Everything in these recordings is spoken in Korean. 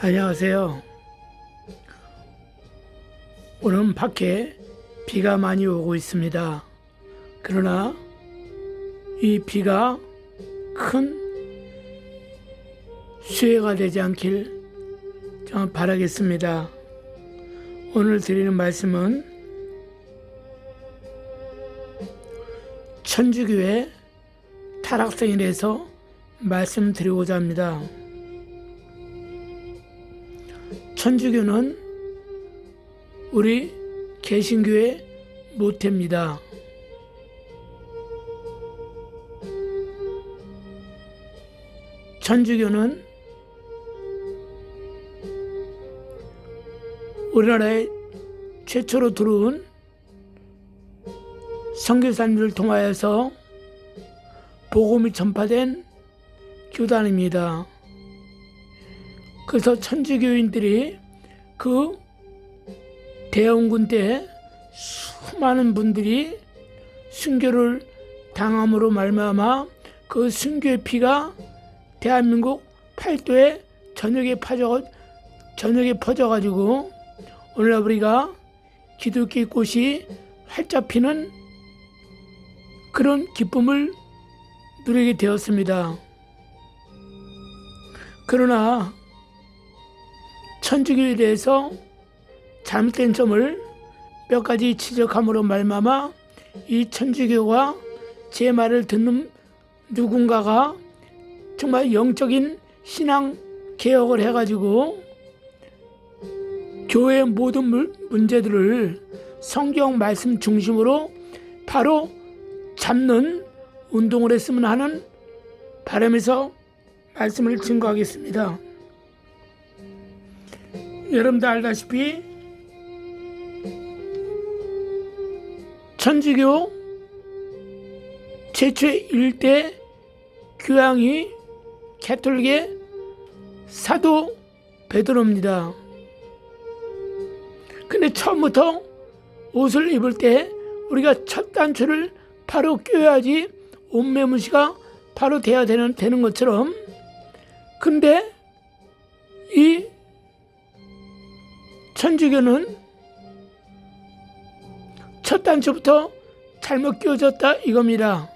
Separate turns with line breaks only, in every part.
안녕하세요. 오늘은 밖에 비가 많이 오고 있습니다. 그러나 이 비가 큰 수해가 되지 않길 좀 바라겠습니다. 오늘 드리는 말씀은 천주교의 타락성에 대해서 말씀드리고자 합니다. 천주교는 우리 개신교의 모태입니다. 천주교는 우리나라에 최초로 들어온 선교사님들을 통하여서 복음이 전파된 교단입니다. 그래서 천주교인들이 그 대원군 때 수많은 분들이 순교를 당함으로 말미암아 그 순교의 피가 대한민국 팔도에 전역에 퍼져가지고 오늘날 우리가 기독교의 꽃이 활짝 피는 그런 기쁨을 누리게 되었습니다. 그러나 천주교에 대해서 잘못된 점을 몇 가지 지적함으로 말미암아 이 천주교가 제 말을 듣는 누군가가 정말 영적인 신앙 개혁을 해가지고 교회의 모든 문제들을 성경 말씀 중심으로 바로 잡는 운동을 했으면 하는 바람에서 말씀을 증거하겠습니다. 여러분도 알다시피 천주교 최초의 일대 교황이 가톨릭의 사도 베드로입니다. 근데 처음부터 옷을 입을 때 우리가 첫 단추를 바로 껴야지 옷매무시가 바로 돼야 되는 것처럼, 근데 이 천주교는 첫 단추부터 잘못 끼워졌다 이겁니다.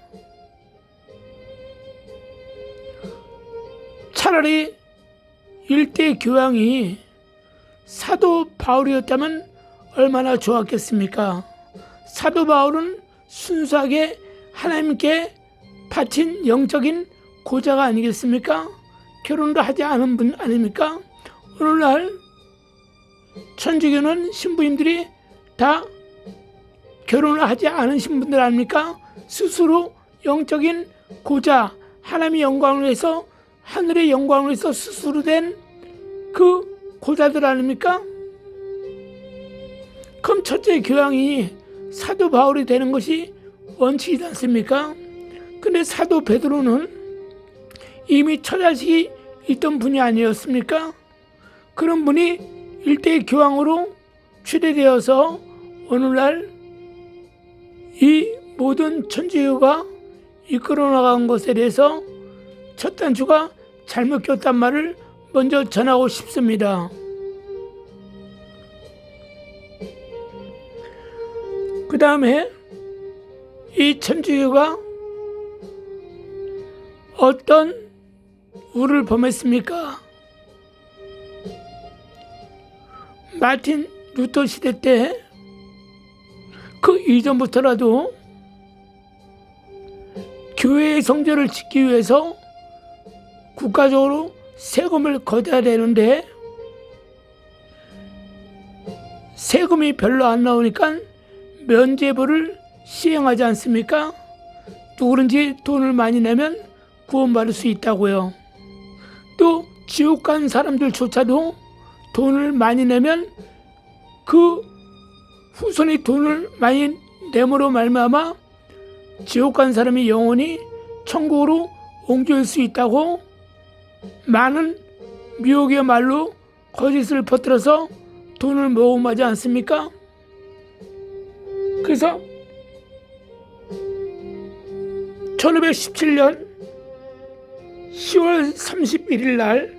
차라리 일대 교황이 사도 바울이었다면 얼마나 좋았겠습니까? 사도 바울은 순수하게 하나님께 바친 영적인 고자가 아니겠습니까? 결혼도 하지 않은 분 아닙니까? 오늘날 천주교는 신부님들이 다 결혼을 하지 않으신 분들 아닙니까? 스스로 영적인 고자, 하나님의 영광을 위해서, 하늘의 영광을 위해서 스스로 된 그 고자들 아닙니까? 그럼 첫째 교황이 사도 바울이 되는 것이 원칙이지 않습니까? 근데 사도 베드로는 이미 처자식이 있던 분이 아니었습니까? 그런 분이 일대 교황으로 추대되어서 오늘날 이 모든 천주교가 이끌어 나간 것에 대해서 첫 단추가 잘못 꼈단 말을 먼저 전하고 싶습니다. 그 다음에 이 천주교가 어떤 우를 범했습니까? 마틴 루터 시대 때 그 이전부터라도 교회의 성전을 짓기 위해서 국가적으로 세금을 걷어야 되는데 세금이 별로 안 나오니까 면죄부를 시행하지 않습니까? 누구든지 돈을 많이 내면 구원받을 수 있다고요. 또 지옥 간 사람들조차도 돈을 많이 내면 그 후손이 돈을 많이 내므로 말미암아 지옥 간 사람이 영원히 천국으로 옮길 수 있다고 많은 미혹의 말로 거짓을 퍼뜨려서 돈을 모금하지 않습니까? 그래서 1517년 10월 31일 날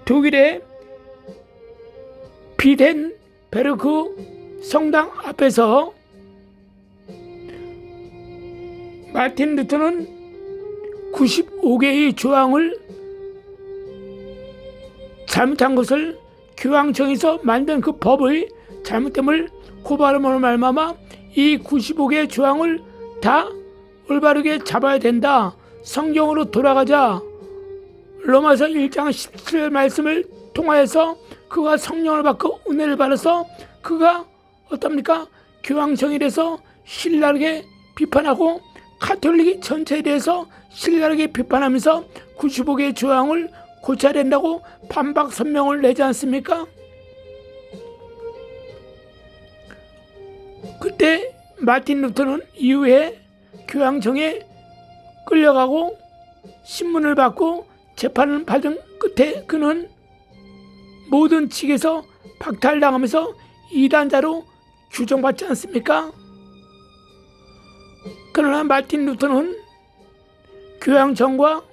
독일의 비덴베르크 성당 앞에서 마틴 루터는 95개의 조항을 잘못한 것을 교황청에서 만든 그 법의 잘못됨을 고발함으로 말미암아 이 95개의 조항을 다 올바르게 잡아야 된다. 성경으로 돌아가자. 로마서 1장 17절 말씀을 통하여서 그가 성령을 받고 은혜를 받아서 그가 어떻습니까? 교황청에 대해서 신랄하게 비판하고 가톨릭 전체에 대해서 신랄하게 비판하면서 95개의 조항을 고쳐야 된다고 반박 선명을 내지 않습니까? 그때 마틴 루터는 이후에 교황청에 끌려가고 신문을 받고 재판을 받은 끝에 그는 모든 측에서 박탈당하면서 이단자로 규정받지 않습니까? 그러나 마틴 루터는 교황청과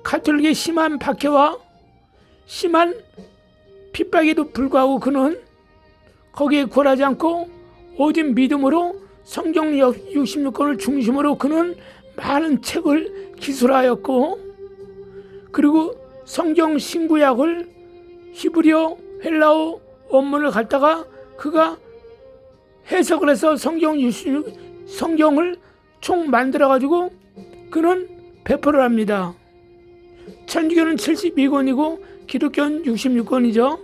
가톨릭의 심한 박해와 심한 핍박에도 불구하고 그는 거기에 굴하지 않고 오직 믿음으로 성경 66권을 중심으로 그는 많은 책을 기술하였고, 그리고 성경 신구약을 히브리어, 헬라어 원문을 갖다가 그가 해석을 해서 성경을 총 만들어 가지고 그는 배포를 합니다. 천주교는 72권이고 기독교는 66권이죠.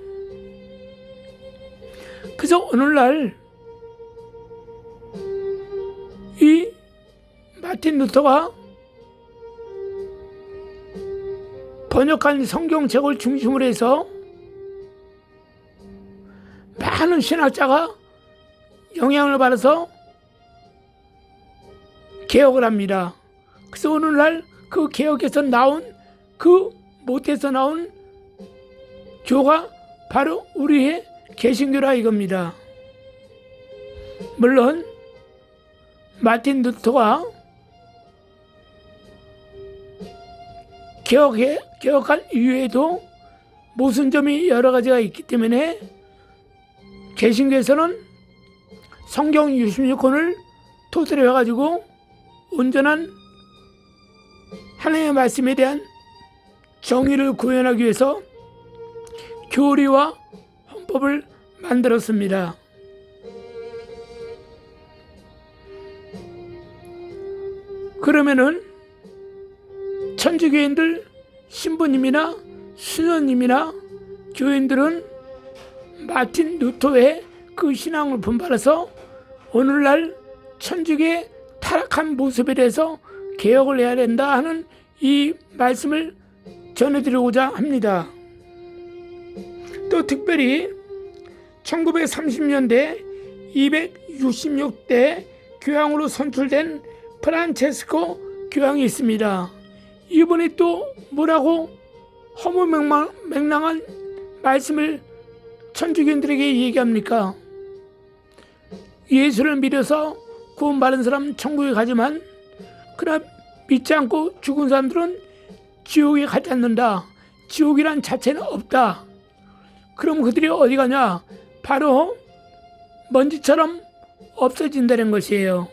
그래서 오늘날 이 마틴 루터가 번역한 성경책을 중심으로 해서 많은 신학자가 영향을 받아서 개혁을 합니다. 그래서 오늘날 그 개혁에서 나온 그 못에서 나온 교가 바로 우리의 개신교라 이겁니다. 물론 마틴 루터가 개혁한 이유에도 모순점이 여러 가지가 있기 때문에 개신교에서는 성경 66권을 토대로 해가지고 온전한 하나님의 말씀에 대한 정의를 구현하기 위해서 교리와 헌법을 만들었습니다. 그러면은 천주교인들 신부님이나 수녀님이나 교인들은 마틴 루터의 그 신앙을 본받아서 오늘날 천주교의 타락한 모습에 대해서 개혁을 해야 된다 하는 이 말씀을 전해드리고자 합니다. 또 특별히 1930년대 266대 교황으로 선출된 프란체스코 교황이 있습니다. 이분이 또 뭐라고 허무맹랑한 말씀을 천주교인들에게 얘기합니까? 예수를 믿어서 구원받은 사람은 천국에 가지만 그러나 믿지 않고 죽은 사람들은 지옥에 가지 않는다. 지옥이란 자체는 없다. 그럼 그들이 어디 가냐? 바로 먼지처럼 없어진다는 것이에요.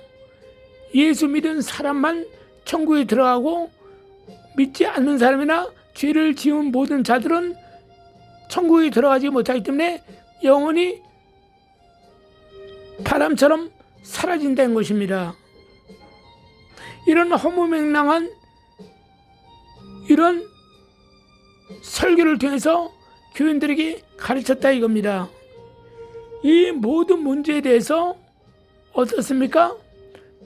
예수 믿은 사람만 천국에 들어가고 믿지 않는 사람이나 죄를 지은 모든 자들은 천국에 들어가지 못하기 때문에 영원히 바람처럼 사라진다는 것입니다. 이런 허무맹랑한 이런 설교를 통해서 교인들에게 가르쳤다 이겁니다. 이 모든 문제에 대해서 어떻습니까?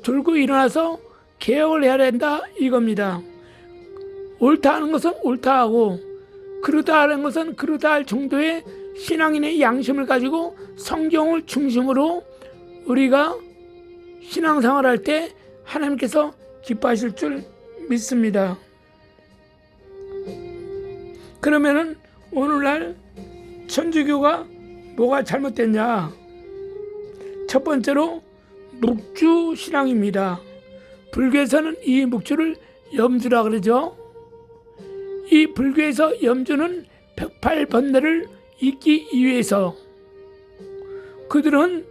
들고 일어나서 개혁을 해야 된다 이겁니다. 옳다 하는 것은 옳다 하고 그르다 하는 것은 그르다 할 정도의 신앙인의 양심을 가지고 성경을 중심으로 우리가 신앙생활 할 때 하나님께서 기뻐하실 줄 믿습니다. 그러면은 오늘날 천주교가 뭐가 잘못됐냐? 첫 번째로 묵주 신앙입니다. 불교에서는 이 묵주를 염주라 그러죠. 이 불교에서 염주는 108번뇌를 잊기 위해서 그들은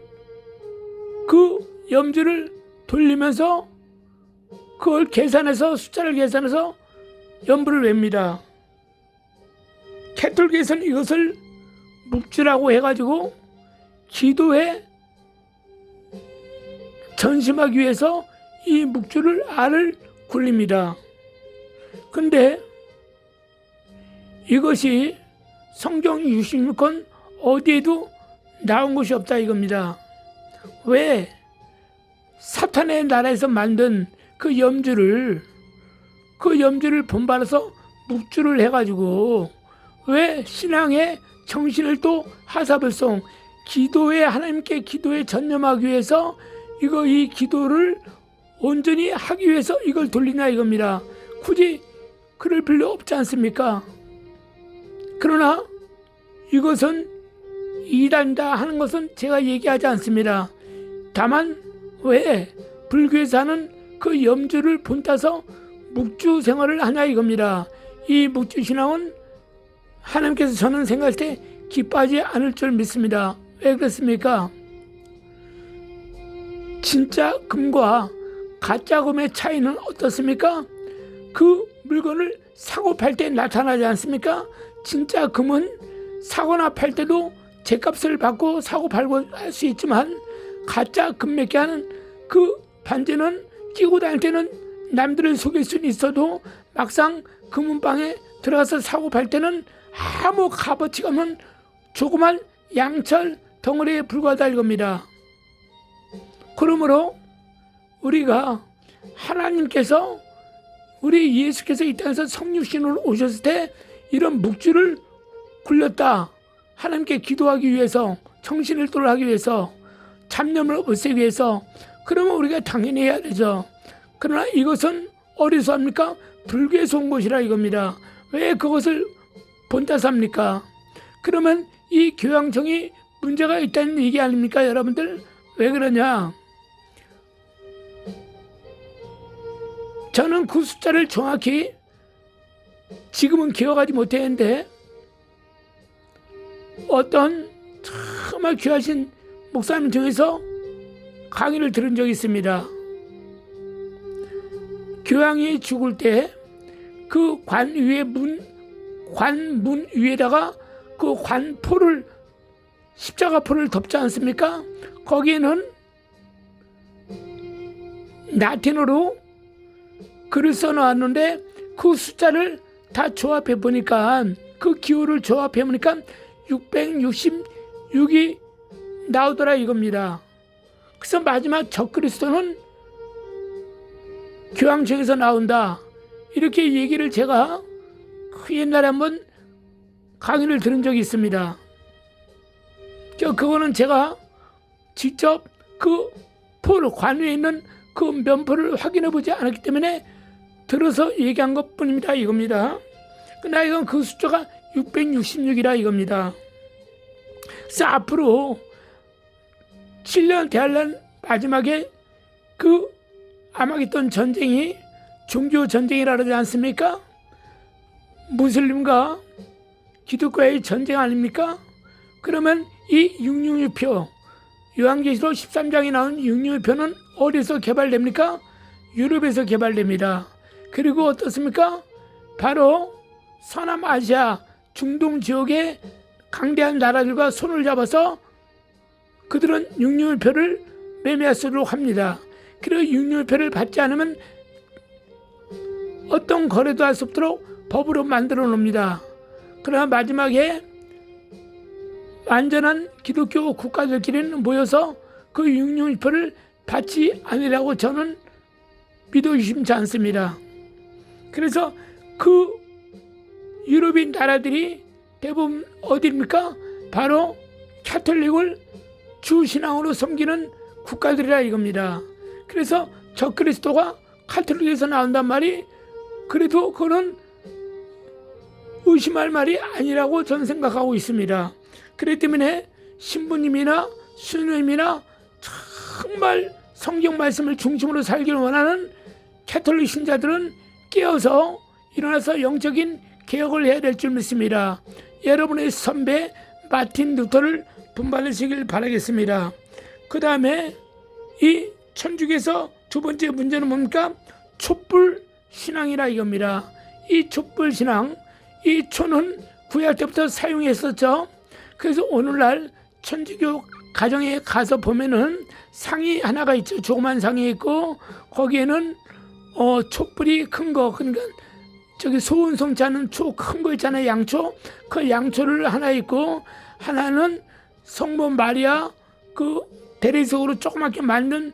그 염주를 돌리면서 그걸 계산해서 숫자를 계산해서 염불을 웹니다. 캐톨릭에서는 이것을 묵주라고 해가지고 기도에 전심하기 위해서 이 묵주를 알을 굴립니다. 근데 이것이 성경 66권 어디에도 나온 것이 없다 이겁니다. 왜? 사탄의 나라에서 만든 그 염주를 본받아서 묵주를 해가지고 왜 신앙의 정신을 또 하사불송 기도에 하나님께 기도에 전념하기 위해서 이 기도를 온전히 하기 위해서 이걸 돌리냐 이겁니다. 굳이 그럴 필요 없지 않습니까? 그러나 이것은 이단이다 하는 것은 제가 얘기하지 않습니다. 다만 왜 불교에서 하는 그 염주를 본따서 묵주 생활을 하냐 이겁니다. 이 묵주 신앙은 하나님께서 저는 생각할 때 기뻐하지 않을 줄 믿습니다. 왜 그렇습니까? 진짜 금과 가짜 금의 차이는 어떻습니까? 그 물건을 사고 팔 때 나타나지 않습니까? 진짜 금은 사거나 팔 때도 제값을 받고 사고 팔고 할 수 있지만 가짜 금 몇 개 하는 그 반지는 끼고 다닐 때는 남들을 속일 수는 있어도 막상 금은방에 들어가서 사고 팔 때는 아무 값어치가 없는 조그만 양철 덩어리에 불과하다 이겁니다. 그러므로 우리가 하나님께서 우리 예수께서 이 땅에서 성육신으로 오셨을 때 이런 묵주를 굴렸다. 하나님께 기도하기 위해서 정신을 돌아가기 위해서 잡념을 없애기 위해서 그러면 우리가 당연히 해야 되죠. 그러나 이것은 어디서 합니까? 불교에서 온 것이라 이겁니다. 왜 그것을 본따서 합니까? 그러면 이 교양청이 문제가 있다는 얘기 아닙니까 여러분들? 왜 그러냐? 저는 그 숫자를 정확히 지금은 기억하지 못했는데 어떤 정말 귀하신 목사님 중에서 강의를 들은 적이 있습니다. 교황이 죽을 때 그 관 위에 관문 위에다가 그 관포를 십자가포를 덮지 않습니까? 거기에는 라틴어로 글을 써놓았는데 그 숫자를 다 조합해 보니까 그 기호를 조합해 보니까 666이 나오더라 이겁니다. 그래서 마지막 적그리스도는 교황청에서 나온다 이렇게 얘기를 제가 그 옛날에 한번 강의를 들은 적이 있습니다. 그거는 제가 직접 그 포를 관위에 있는 그 면포를 확인해 보지 않았기 때문에 들어서 얘기한 것 뿐입니다 이겁니다. 그러나 이건 그 숫자가 666이라 이겁니다. 그래서 앞으로 7년 대환란 마지막에 그 아마겟돈 전쟁이 종교 전쟁이라 그러지 않습니까? 무슬림과 기독교의 전쟁 아닙니까? 그러면 이 666표 요한계시록 13장에 나온 666표는 어디서 개발됩니까? 유럽에서 개발됩니다. 그리고 어떻습니까? 바로 서남아시아 중동 지역의 강대한 나라들과 손을 잡아서 그들은 666표를 매매하도록 합니다. 그리고 666표를 받지 않으면 어떤 거래도 할 수 없도록 법으로 만들어 놓습니다. 그러나 마지막에 완전한 기독교 국가들끼리는 모여서 그 666표를 받지 않으라고 저는 믿어 의심치 않습니다. 그래서 그 유럽인 나라들이 대부분 어디입니까? 바로 캐톨릭을 주신앙으로 섬기는 국가들이라 이겁니다. 그래서 적그리스도가 카톨릭에서 나온단 말이 그래도 그거는 의심할 말이 아니라고 저는 생각하고 있습니다. 그렇기 때문에 신부님이나 수녀님이나 정말 성경 말씀을 중심으로 살기를 원하는 캐톨릭 신자들은 깨어서 일어나서 영적인 개혁을 해야 될 줄 믿습니다. 여러분의 선배 마틴 루터를 본받으시길 바라겠습니다. 그 다음에 이 천주교에서 두 번째 문제는 뭡니까? 촛불 신앙이라 이겁니다. 이 촛불 신앙, 이 초는 구약 때부터 사용했었죠. 그래서 오늘날 천주교 가정에 가서 보면은 상이 하나가 있죠. 조그만 상이 있고 거기에는 촛불이 큰 거, 그러니까 저기 소은 성치 않은 초 큰 거 있잖아요. 양초. 그 양초를 하나 있고 하나는 성모 마리아 그 대리석으로 조그맣게 만든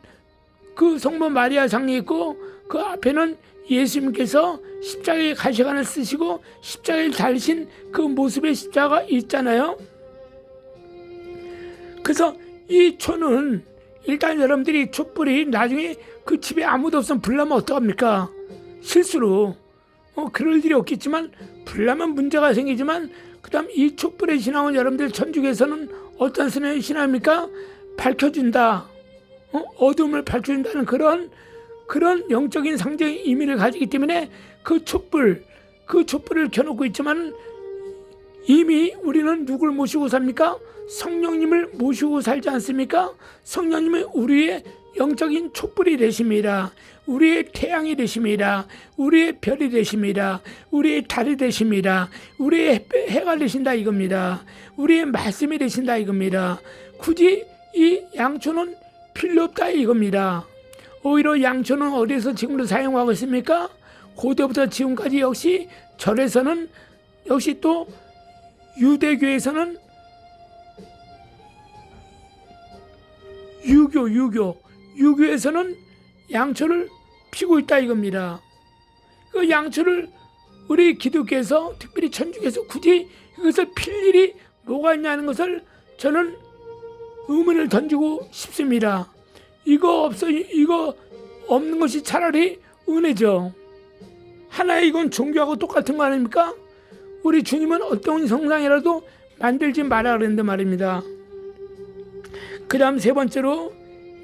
그 성모 마리아 상이 있고 그 앞에는 예수님께서 십자가의 가시관을 쓰시고 십자가를 달리신 그 모습의 십자가가 있잖아요. 그래서 이 초는 일단 여러분들이 촛불이 나중에 그 집에 아무도 없으면 불나면 어떡합니까? 실수로 그럴 일이 없겠지만 불나면 문제가 생기지만 그 다음 이 촛불의 신앙은 여러분들 천주교에서는 어떤 신앙입니까? 밝혀준다. 어둠을 밝혀준다는 그런 영적인 상징의 의미를 가지기 때문에 그 촛불을 켜놓고 있지만 이미 우리는 누굴 모시고 삽니까? 성령님을 모시고 살지 않습니까? 성령님은 우리의 영적인 촛불이 되십니다. 우리의 태양이 되십니다. 우리의 별이 되십니다. 우리의 달이 되십니다. 우리의 해가 되신다 이겁니다. 우리의 말씀이 되신다 이겁니다. 굳이 이 양초는 필요 없다 이겁니다. 오히려 양초는 어디서 지금도 사용하고 있습니까? 고대부터 지금까지 역시 절에서는 역시 또 유대교에서는 유교에서는 양초를 피고 있다 이겁니다. 그 양초를 우리 기독교에서 특별히 천주교에서 굳이 이것을 필 일이 뭐가 있냐는 것을 저는 의문을 던지고 싶습니다. 이거 없는 것이 차라리 은혜죠. 하나의 이건 종교하고 똑같은 거 아닙니까? 우리 주님은 어떤 성상이라도 만들지 말라 그랬는데 말입니다. 그 다음 세 번째로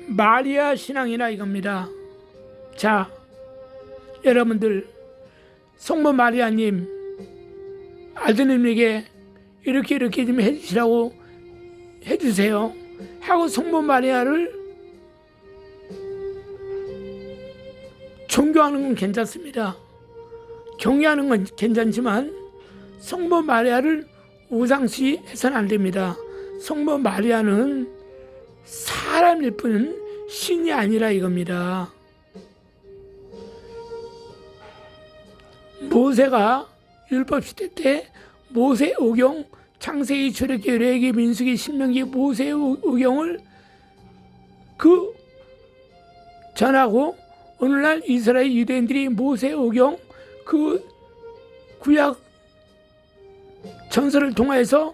마리아 신앙이라 이겁니다. 자, 여러분들 성모 마리아님 아드님에게 이렇게 좀 해주시라고 해주세요 하고 성모 마리아를 존경하는 건 괜찮습니다. 경외하는 건 괜찮지만 성모 마리아를 우상시해서는 안 됩니다. 성모 마리아는 사람일 뿐 신이 아니라 이겁니다. 모세가 율법시대 때 모세 오경, 창세기, 출애굽기, 레위기, 민수기, 신명기 모세 오경을 그 전하고 오늘날 이스라엘 유대인들이 모세 오경 그 구약 전설을 통하여서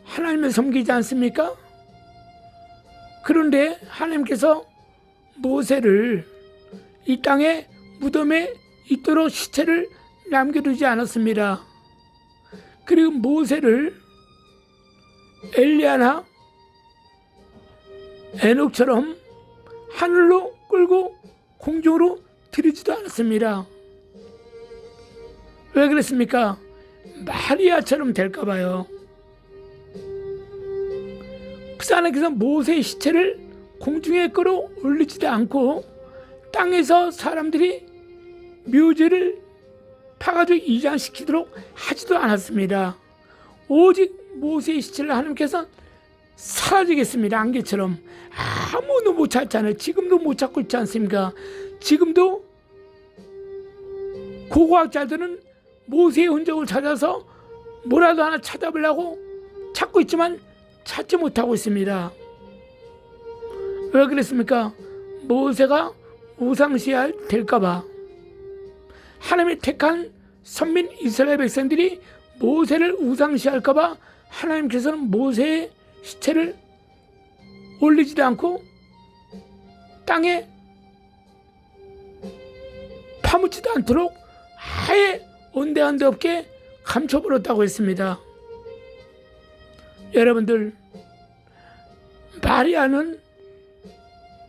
하나님을 섬기지 않습니까? 그런데 하나님께서 모세를 이 땅에 무덤에 있도록 시체를 남겨두지 않았습니다. 그리고 모세를 엘리야나 에녹처럼 하늘로 끌고 공중으로 들이지도 않았습니다. 왜 그랬습니까? 마리아처럼 될까봐요. 하나님께서 모세의 시체를 공중에 끌어올리지도 않고 땅에서 사람들이 묘지를 파가지고 이장시키도록 하지도 않았습니다. 오직 모세의 시체를 하나님께서 사라지겠습니다. 안개처럼 아무도 못 찾잖아요. 지금도 못 찾고 있지 않습니까? 지금도 고고학자들은 모세의 흔적을 찾아서 뭐라도 하나 찾아보려고 찾고 있지만 찾지 못하고 있습니다. 왜 그랬습니까? 모세가 우상시할 될까봐. 하나님의 택한 선민 이스라엘 백성들이 모세를 우상시할까봐 하나님께서는 모세의 시체를 올리지도 않고 땅에 파묻지도 않도록 아예 온데간데 없게 감춰버렸다고 했습니다. 여러분들, 마리아는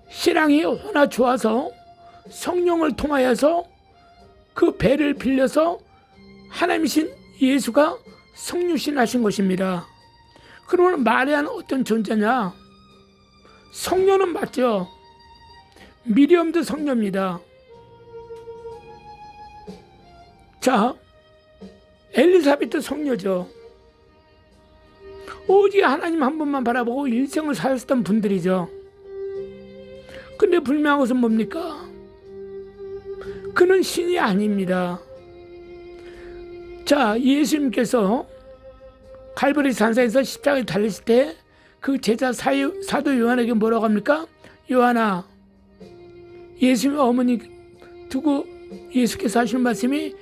신앙이 워낙 좋아서 성령을 통하여서 그 배를 빌려서 하나님이신 예수가 성육신 하신 것입니다. 그러면 마리아는 어떤 존재냐? 성녀는 맞죠. 미리엄도 성녀입니다. 자, 엘리사벳도 성녀죠. 오직 하나님 한 분만 바라보고 일생을 살았던 분들이죠. 근데 불명한 것은 뭡니까? 그는 신이 아닙니다. 자, 예수님께서 갈보리 산사에서 십자가에 달리실 때 그 제자 사도 요한에게 뭐라고 합니까? 요한아, 예수님 어머니 두고 예수께서 하시는 말씀이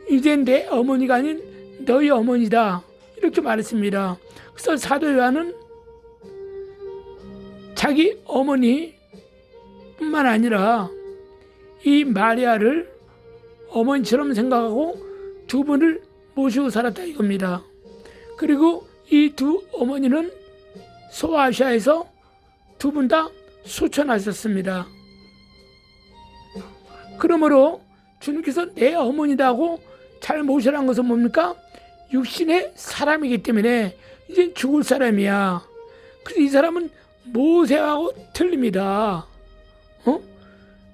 이제 내 어머니가 아닌 너희 어머니다, 이렇게 말했습니다. 그래서 사도 요한은 자기 어머니 뿐만 아니라 이 마리아를 어머니처럼 생각하고 두 분을 모시고 살았다 이겁니다. 그리고 이 두 어머니는 소아시아에서 두 분 다 소천하셨습니다. 그러므로 주님께서 내 어머니다고 잘 모시라는 것은 뭡니까? 육신의 사람이기 때문에 이제 죽을 사람이야. 그래서 이 사람은 모세하고 틀립니다.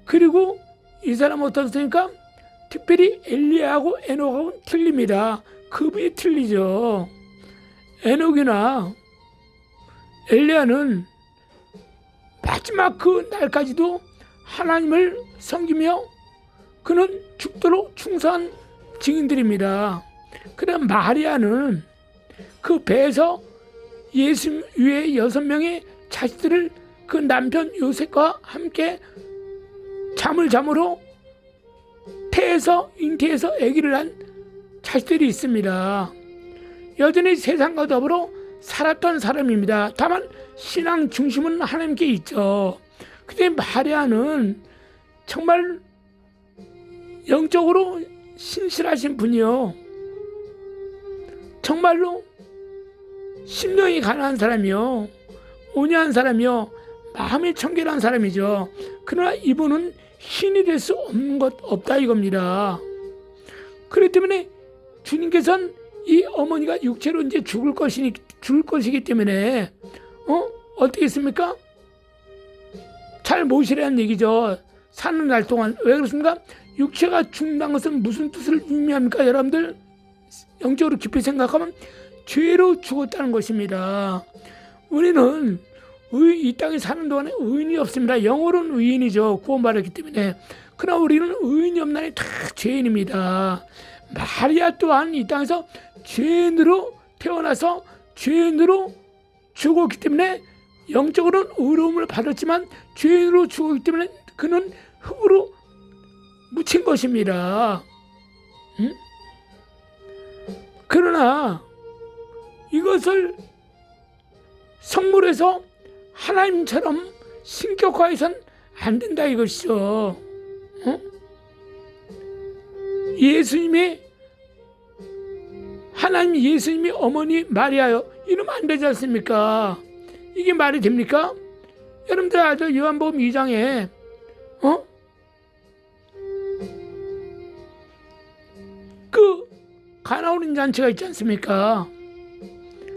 그리고 이 사람은 어떻습니까? 특별히 엘리야하고 에녹하고는 틀립니다. 급이 틀리죠. 에녹이나 엘리야는 마지막 그 날까지도 하나님을 섬기며 그는 죽도록 충성한 증인들입니다. 그러나 마리아는 그 배에서 예수 위에 6명의 자식들을 그 남편 요셉과 함께 잠을 잠으로 태에서 잉태해서 아기를 한 자식들이 있습니다. 여전히 세상과 더불어 살았던 사람입니다. 다만 신앙 중심은 하나님께 있죠. 근데 마리아는 정말 영적으로 신실하신 분이요, 정말로 심령이 가난한 사람이요, 온유한 사람이요, 마음이 청결한 사람이죠. 그러나 이분은 신이 될 수 없는 것 없다 이겁니다. 그렇기 때문에 주님께서는 이 어머니가 육체로 이제 죽을 것이기 때문에 어떻게 했습니까? 잘 모시라는 얘기죠. 사는 날 동안. 왜 그렇습니까? 육체가 죽는다는 것은 무슨 뜻을 의미합니까? 여러분들 영적으로 깊이 생각하면 죄로 죽었다는 것입니다. 우리는 이 땅에 사는 동안에 의인이 없습니다. 영어로는 의인이죠. 구원받았기 때문에. 그러나 우리는 의인이 없나니 다 죄인입니다. 마리아 또한 이 땅에서 죄인으로 태어나서 죄인으로 죽었기 때문에 영적으로는 의로움을 받았지만 죄인으로 죽었기 때문에 그는 흙으로 묻힌 것입니다. 그러나 이것을 성물에서 하나님처럼 신격화해서는 안 된다 이것이죠. 하나님 예수님이 어머니 마리아요, 이러면 안 되지 않습니까? 이게 말이 됩니까? 여러분들 아죠? 요한복음 2장에 그 가나온 잔치가 있지 않습니까?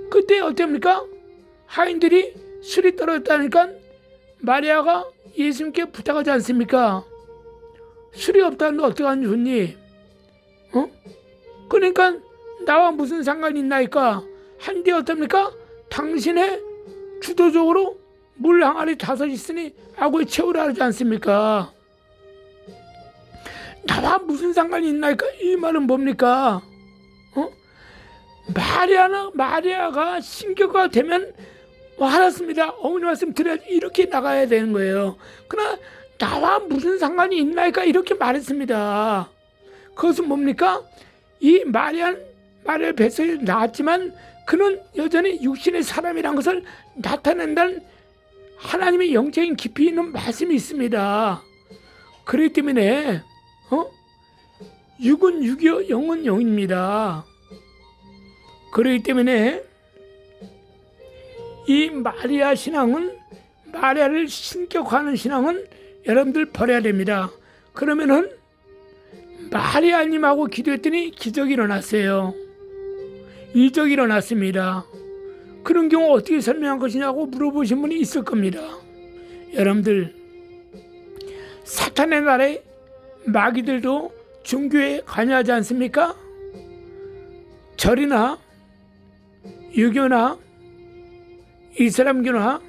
그때 어떻습니까? 하인들이 술이 떨어졌다니까 마리아가 예수님께 부탁하지 않습니까? 술이 없다는데 어떻게 하면 좋니? 그러니까 나와 무슨 상관이 있나이까? 한데 어떻습니까? 당신의 주도적으로 물 항아리 5 있으니 아구에 채우라 하지 않습니까? 나와 무슨 상관이 있나이까? 이 말은 뭡니까? 마리아가 신격화가 되면 알았습니다. 어머니 말씀 드려야지, 이렇게 나가야 되는 거예요. 그러나 나와 무슨 상관이 있나이까? 이렇게 말했습니다. 그것은 뭡니까? 이 마리아 뱃속에 나왔지만 그는 여전히 육신의 사람이란 것을 나타낸다는 하나님의 영적인 깊이 있는 말씀이 있습니다. 그렇기 때문에 육은 육이요 영은 영입니다. 그렇기 때문에 이 마리아 신앙은, 마리아를 신격화하는 신앙은 여러분들 버려야 됩니다. 그러면은 마리아님하고 기도했더니 기적이 일어났어요. 이적이 일어났습니다. 그런 경우 어떻게 설명한 것이냐고 물어보신 분이 있을 겁니다. 여러분들, 사탄의 나라의 마귀들도 종교에 관여하지 않습니까? 절이나 유교나 이슬람교나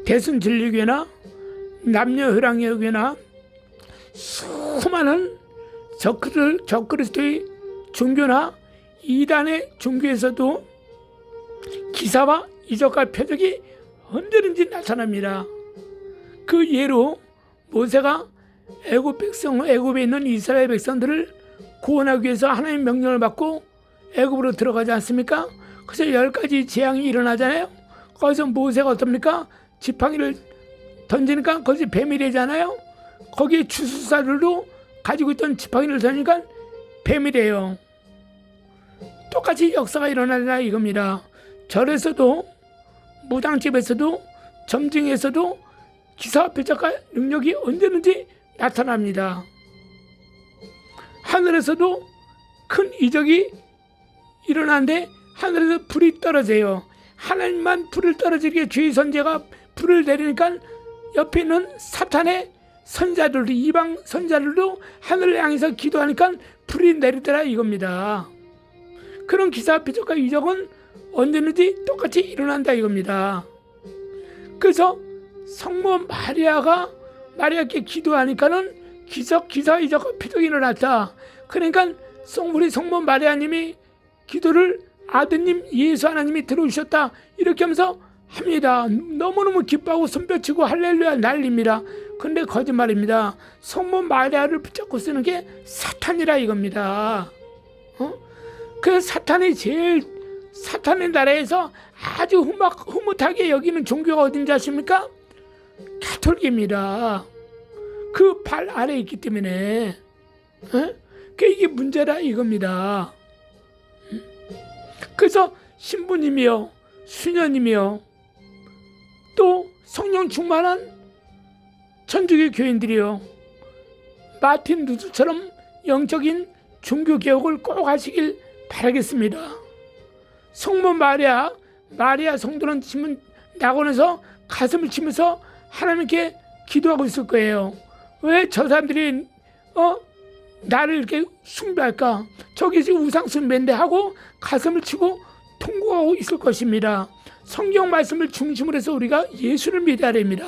대순진리교나 남녀회랑교회나 수많은 적그리스도의 종교나 이단의 종교에서도 기사와 이적과 표적이 언제든지 나타납니다. 그 예로 모세가 애굽에 있는 이스라엘 백성들을 구원하기 위해서 하나님의 명령을 받고 애굽으로 들어가지 않습니까? 그래서 10가지 재앙이 일어나잖아요. 거기서 모세가 어떻습니까? 지팡이를 던지니까 거기서 뱀이 되잖아요. 거기에 주술사들도 가지고 있던 지팡이를 던지니까 뱀이 돼요. 똑같이 역사가 일어나냐 이겁니다. 절에서도 무당집에서도 점쟁이에서도 기사와 표적과 능력이 언제든지 나타납니다. 하늘에서도 큰 이적이 일어나는데 하늘에서 불이 떨어져요. 하나님만 불을 떨어지게 주의 선지자가 불을 내리니까 옆에 있는 사탄의 선자들도, 이방 선자들도 하늘을 향해서 기도하니까 불이 내리더라 이겁니다. 그런 기사와 표적과 이적은 언제든지 똑같이 일어난다 이겁니다. 그래서 성모 마리아께 기도하니까는 기사, 이적과 표적이 일어났다. 그러니까 우리 성모 마리아님이 기도를 아드님 예수 하나님이 들어오셨다 이렇게 하면서 합니다. 너무너무 기뻐하고 손뼉치고 할렐루야 난립니다. 근데 거짓말입니다. 성모 마리아를 붙잡고 쓰는 게 사탄이라 이겁니다. 그 사탄의 나라에서 아주 흐뭇하게 여기는 종교가 어딘지 아십니까? 가톨릭입니다. 그 발 아래에 있기 때문에 이게 문제라 이겁니다. 그래서 신부님이요, 수녀님이요, 또 성령 충만한 천주교 교인들이요, 마틴 루터처럼 영적인 종교 개혁을 꼭 하시길 바라겠습니다. 성모 마리아 성도는 지금 낙원에서 가슴을 치면서 하나님께 기도하고 있을 거예요. 왜 저 사람들이 나를 이렇게 숭배할까? 저기 지금 우상 숭배인데 하고 가슴을 치고 통곡하고 있을 것입니다. 성경 말씀을 중심으로 해서 우리가 예수를 믿어야 됩니다.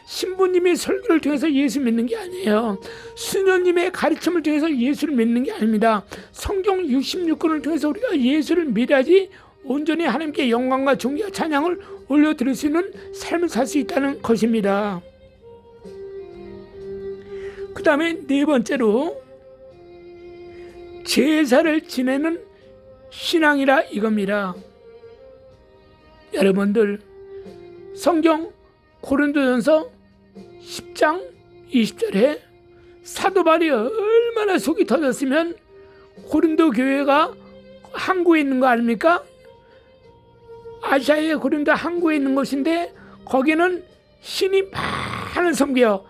신부님의 설교를 통해서 예수 믿는 게 아니에요. 수녀님의 가르침을 통해서 예수를 믿는 게 아닙니다. 성경 66권을 통해서 우리가 예수를 믿어야지 온전히 하나님께 영광과 존귀와 찬양을 올려드릴 수 있는 삶을 살 수 있다는 것입니다. 그 다음에 네 번째로 제사를 지내는 신앙이라 이겁니다. 여러분들, 성경 고린도전서 10장 20절에 사도 바울이 얼마나 속이 터졌으면 고린도 교회가 항구에 있는 거 아닙니까? 아시아의 고린도 항구에 있는 곳인데 거기는 신이 많은 섬겨요.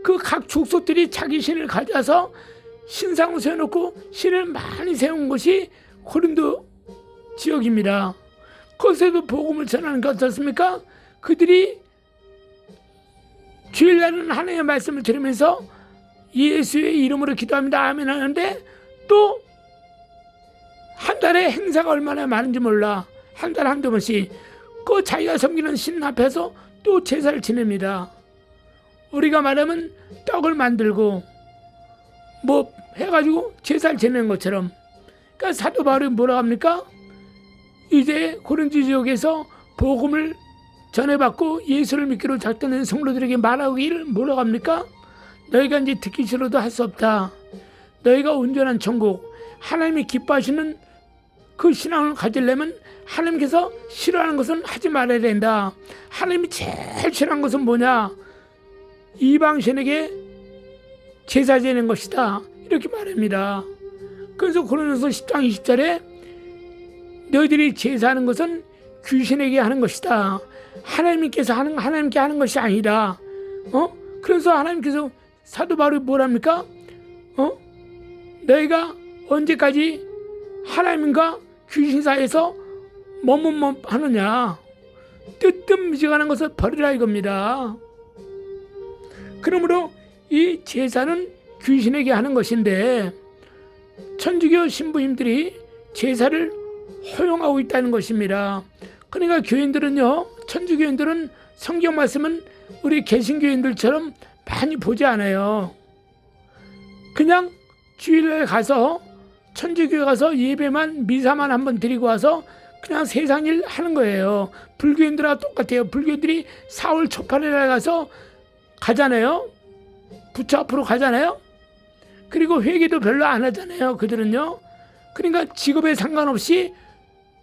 그 각 족속들이 자기 신을 가져서 신상을 세워놓고 신을 많이 세운 것이 고린도 지역입니다. 거기서도 복음을 전하는 게 어떻습니까? 그들이 주일날은 하나님의 말씀을 들으면서 예수의 이름으로 기도합니다 아멘 하는데 또 한 달에 행사가 얼마나 많은지 몰라. 한 달에 한두 번씩 그 자기가 섬기는 신 앞에서 또 제사를 지냅니다. 우리가 말하면 떡을 만들고 뭐 해가지고 제사를 지내는 것처럼. 그러니까 사도 바울이 뭐라고 합니까? 이제 고린도 지역에서 복음을 전해받고 예수를 믿기로 작정된 성도들에게 말하기를 뭐라고 합니까? 너희가 이제 듣기 싫어도 할 수 없다. 너희가 온전한 천국, 하나님이 기뻐하시는 그 신앙을 가지려면 하나님께서 싫어하는 것은 하지 말아야 된다. 하나님이 제일 싫어하는 것은 뭐냐? 이방신에게 제사 지내는 것이다. 이렇게 말합니다. 그래서 고린도서 10장 20절에 너희들이 제사하는 것은 귀신에게 하는 것이다. 하나님께 하는 것이 아니다. 그래서 하나님께서 사도 바울이 뭐랍니까? 너희가 언제까지 하나님과 귀신사에서 뭐뭐뭐 하느냐, 뜨뜻미지근한 것을 버리라 이겁니다. 그러므로 이 제사는 귀신에게 하는 것인데 천주교 신부님들이 제사를 허용하고 있다는 것입니다. 그러니까 교인들은요, 천주교인들은 성경 말씀은 우리 개신교인들처럼 많이 보지 않아요. 그냥 주일날 가서 천주교에 가서 예배만 미사만 한번 드리고 와서 그냥 세상 일 하는 거예요. 불교인들하고 똑같아요. 불교인들이 4월 초팔일에 가서 가잖아요. 부처 앞으로 가잖아요. 그리고 회개도 별로 안 하잖아요. 그들은요. 그러니까 직업에 상관없이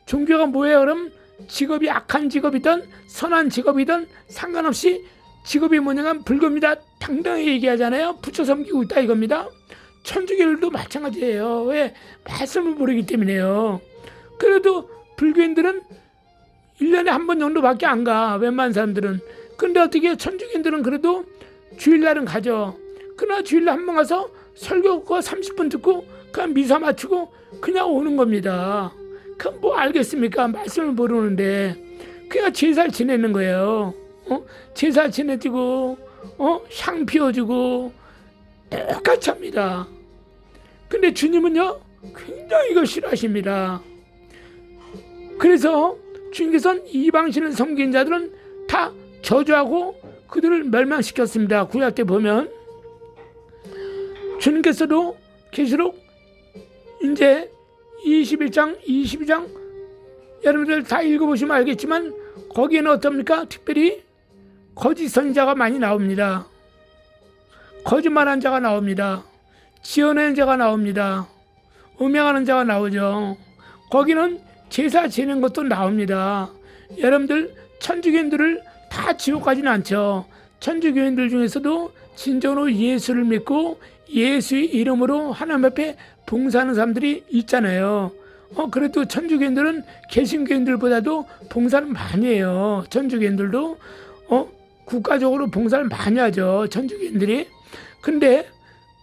종교가 뭐예요? 그럼 직업이 악한 직업이든 선한 직업이든 상관없이 직업이 뭐냐면 불교입니다. 당당히 얘기하잖아요. 부처 섬기고 있다 이겁니다. 천주교들도 마찬가지예요. 왜? 말씀을 모르기 때문에요. 그래도 불교인들은 1년에 한 번 정도밖에 안 가. 웬만한 사람들은. 근데 어떻게 천주교인들은 그래도 주일날은 가죠. 그러나 주일날 한 번 가서 설교 30분 듣고 그냥 미사 마치고 그냥 오는 겁니다. 그럼 뭐 알겠습니까? 말씀을 모르는데. 그냥 제사를 지내는 거예요. 제사 지내주고 향 피워주고 똑같이 합니다. 근데 주님은요 굉장히 이거 싫어하십니다. 그래서 주님께서는 이방신을 섬긴 자들은 다 저주하고 그들을 멸망시켰습니다. 구약 때 보면 주님께서도 계시록 이제 21장 22장 여러분들 다 읽어보시면 알겠지만 거기에는 어떻습니까? 특별히 거짓 선지자가 많이 나옵니다. 거짓말하는 자가 나옵니다. 지어내는 자가 나옵니다. 음행하는 자가 나오죠. 거기는 제사 지내는 것도 나옵니다. 여러분들 천주교인들을 다 지옥 가지는 않죠. 천주교인들 중에서도 진정으로 예수를 믿고 예수의 이름으로 하나님 앞에 봉사하는 사람들이 있잖아요. 그래도 천주교인들은 개신교인들보다도 봉사를 많이 해요. 천주교인들도 국가적으로 봉사를 많이 하죠. 천주교인들이. 근데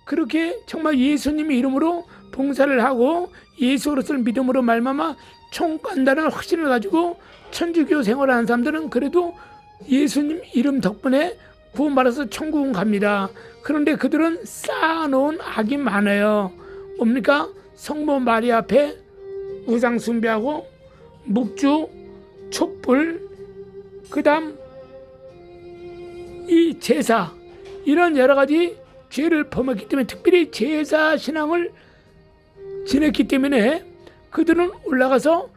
그렇게 정말 예수님의 이름으로 봉사를 하고 예수 그리스도를 믿음으로 말미암아 총간다는 확신을 가지고 천주교 생활을 하는 사람들은 그래도 예수님 이름 덕분에 구원받아서 천국은 갑니다. 그런데 그들은 쌓아놓은 악이 많아요. 뭡니까? 성모 마리아 앞에 우상 숭배하고 묵주, 촛불, 그 다음 이 제사, 이런 여러 가지 죄를 범했기 때문에 특별히 제사 신앙을 지냈기 때문에 그들은 올라가서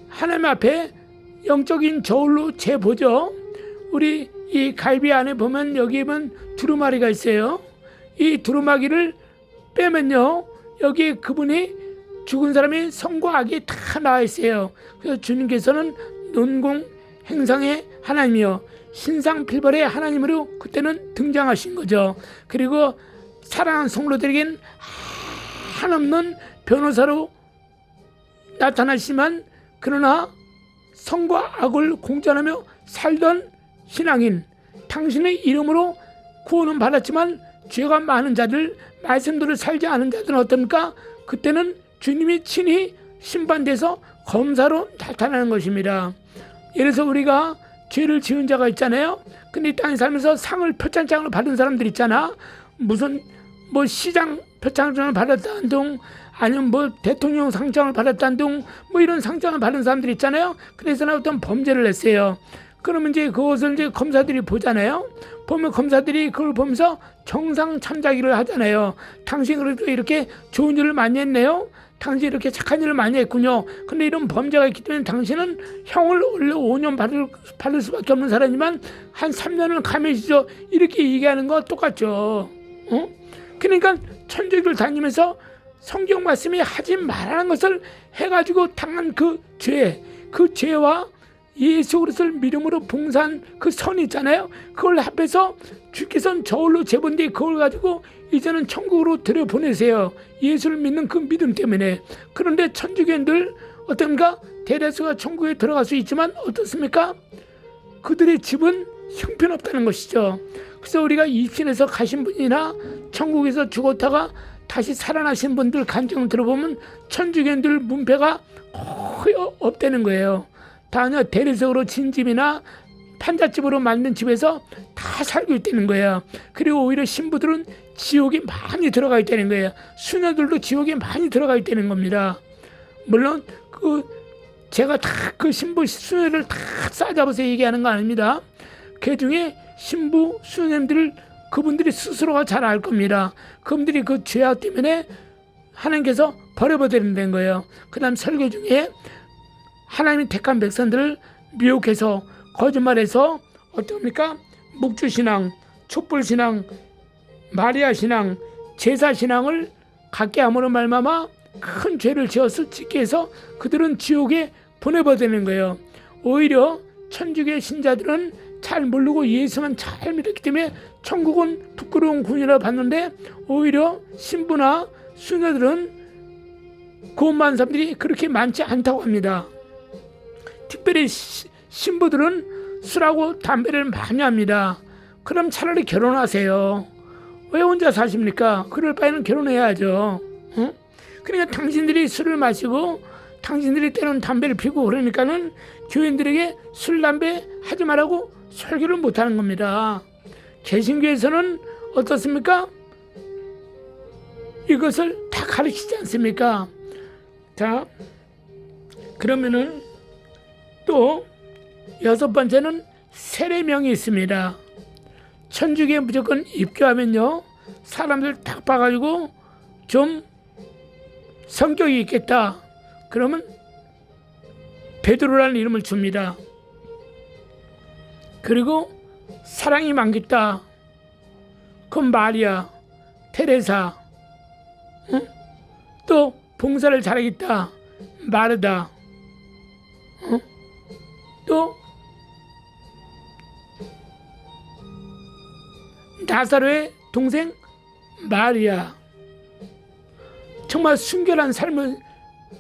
하나님 앞에 영적인 저울로 재보죠. 우리 이 갈비 안에 보면 여기에 보면 두루마리가 있어요. 이 두루마기를 빼면요, 여기에 그분이 죽은 사람의 선과 악이 다 나와 있어요. 그래서 주님께서는 논공 행상의 하나님이요 신상필벌의 하나님으로 그때는 등장하신 거죠. 그리고 사랑하는 성도들에겐 한없는 변호사로 나타나시지만 그러나 선과 악을 공존하며 살던 신앙인, 당신의 이름으로 구원은 받았지만 죄가 많은 자들, 말씀대로 살지 않은 자들은 어떻습니까? 그때는 주님이 친히 심판돼서 검사로 나타나는 것입니다. 예를 들어서 우리가 죄를 지은 자가 있잖아요. 근데 이 땅에 살면서 상을 표창장을 받은 사람들 있잖아. 무슨 뭐 시장 표창장을 받았다는 둥, 아니면 뭐 대통령 상장을 받았다는 둥, 뭐 이런 상장을 받은 사람들 있잖아요. 그래서 어떤 범죄를 했어요. 그러면 이제 그것을 이제 검사들이 보잖아요. 보면 검사들이 그걸 보면서 정상 참자기를 하잖아요. 당신 그래도 이렇게 좋은 일을 많이 했네요. 당신 이렇게 착한 일을 많이 했군요. 근데 이런 범죄가 있기 때문에 당신은 형을 원래 5년 받을 수밖에 없는 사람이지만 한 3년을 감해지죠. 이렇게 얘기하는 거 똑같죠. 그러니까 천주교를 다니면서 성경 말씀이 하지 말라는 것을 해가지고 당한 그 죄와 예수 그리스도를 믿음으로 봉사한 그 선 있잖아요. 그걸 합해서 주께서는 저울로 재본 뒤에 그걸 가지고 이제는 천국으로 들여보내세요. 예수를 믿는 그 믿음 때문에. 그런데 천주교인들 어떤가? 대다수가 천국에 들어갈 수 있지만 어떻습니까? 그들의 집은 형편없다는 것이죠. 그래서 우리가 입신해서 가신 분이나 천국에서 죽었다가 다시 살아나신 분들 간증을 들어보면 천주교인들 문패가 거의 없다는 거예요. 다 그냥 대리석으로 진 집이나 판잣집으로 만든 집에서 다 살고 있다는 거예요. 그리고 오히려 신부들은 지옥에 많이 들어가 있다는 거예요. 수녀들도 지옥에 많이 들어가 있다는 겁니다. 물론 제가 다 그 신부 수녀를 다 싸잡아서 얘기하는 거 아닙니다. 그 중에 신부 수녀님들 그분들이 스스로가 잘 알 겁니다. 그분들이 그 죄악 때문에 하나님께서 버려버리는 거예요. 그 다음 설교 중에 하나님이 택한 백성들을 미혹해서 거짓말해서 어떻습니까? 묵주신앙, 촛불신앙, 마리아신앙, 제사신앙을 갖게 함으로 말미암아 큰 죄를 짓게 해서 그들은 지옥에 보내버리는 거예요. 오히려 천주교 신자들은 잘 모르고 예수만 잘 믿었기 때문에 천국은 부끄러운 군이라 봤는데 오히려 신부나 수녀들은 구원받은 사람들이 그렇게 많지 않다고 합니다. 특별히 신부들은 술하고 담배를 많이 합니다. 그럼 차라리 결혼하세요. 왜 혼자 사십니까? 그럴 바에는 결혼해야죠. 응? 그러니까 당신들이 술을 마시고 당신들이 때로는 담배를 피고 그러니까는 교인들에게 술, 담배 하지 말라고 설교를 못하는 겁니다. 개신교에서는 어떻습니까? 이것을 다 가르치지 않습니까? 자, 그러면은 또 여섯 번째는 세례명이 있습니다. 천주교에 무조건 입교하면요 사람들 딱 봐가지고 좀 성격이 있겠다 그러면 베드로라는 이름을 줍니다. 그리고 사랑이 많겠다 그럼 마리아, 테레사, 응? 또 봉사를 잘하겠다 마르다, 응? 또 나사로의 동생 마리아. 정말 순결한 삶을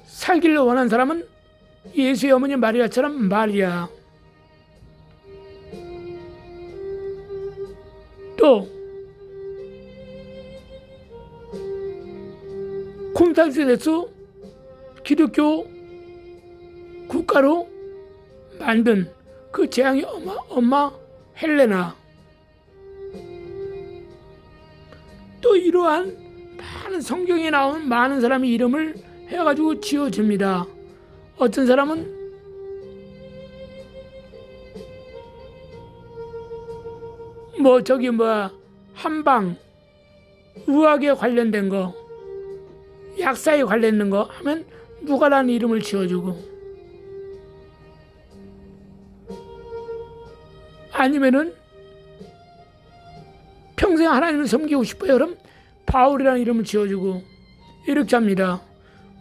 살기를 원하는 사람은 예수의 어머니 마리아처럼 마리아. 또 콘스탄티누스 기독교 국가로 만든 그 재앙의 엄마 헬레나. 또 이러한 많은 성경에 나오는 많은 사람의 이름을 해가지고 지어줍니다. 어떤 사람은 한방 의학에 관련된 거, 약사에 관련된 거 하면 누가라는 이름을 지어주고, 아니면은 평생 하나님을 섬기고 싶어요. 그럼 바울이라는 이름을 지어주고 이렇게 합니다.